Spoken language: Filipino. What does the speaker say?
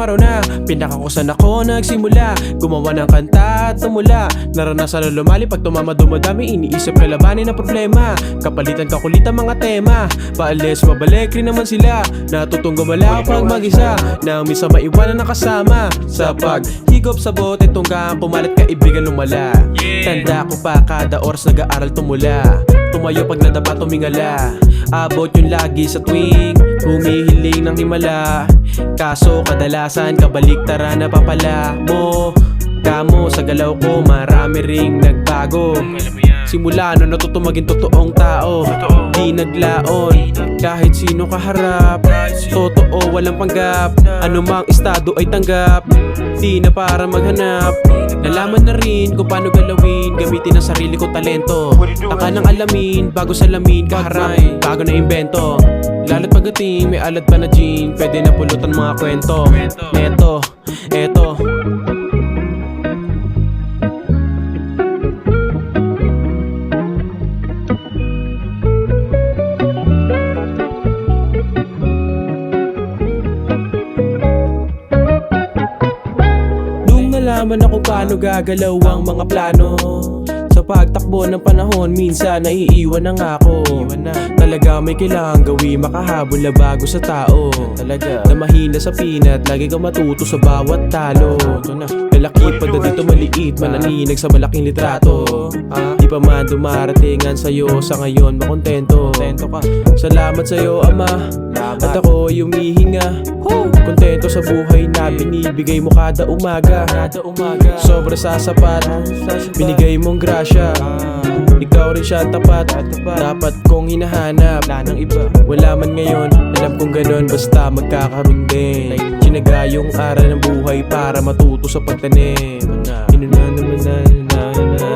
araw na pinakakusan ako nagsimula gumawa ng kanta at tumula. Naranasan na lumali pag tumama dumadami. Iniisip kalabanin ang problema. Kapalitan kakulitan mga tema. Paalis mabalik rin naman sila. Natutong gumala pag mag-isa. Nang misa maiwanan ng kasama. Sa paghigop sa bote tunggang pumalit kaibigan lumala. Tanda ko pa kada oras nag-aaral tumula. Tumayo pag nadapa tumingala. Abot yung lagi sa tuwing humihiling ng himala. Kaso kadalasan kabaliktaran na papala mo. Kamo sa galaw ko marami ring nagbago. Simula no natuto maging totoong tao. Di naglaon kahit sino kaharap. Totoo walang panggap. Anumang estado ay tanggap. Di na para maghanap. Nalaman na rin kung paano galawin. Gamitin ang sarili ko talento. Taka ng alamin bago salamin. Kaharap bago na imbento. Lalo't pagdating may alat pa na gin. Pwede na pulutan mga kwento. Neto, eto. Nalaman ako paano gagalaw ang mga plano. Sa pagtakbo ng panahon minsan naiiwan na nga ako. Talaga may kailangan gawin makahabol na bago sa tao. Talaga na mahina sa pinat lagi kang matuto sa bawat talo. Lalaki pa na dito maliit mananinag sa malaking litrato. Di pa man dumaratingan sa'yo sa ngayon makontento. Salamat sa'yo ama at ako ay humihinga. Kontento sa buhay na binibigay mo kada umaga. Sobra sa sapat binigay mong grasya. Ikaw rin siya tapat. Dapat kong hinahanap ng iba. Wala man ngayon alam kong ganon basta magkakaroon din. Sinaga yung aral ng buhay para matuto sa pagtanim. Inuna naman na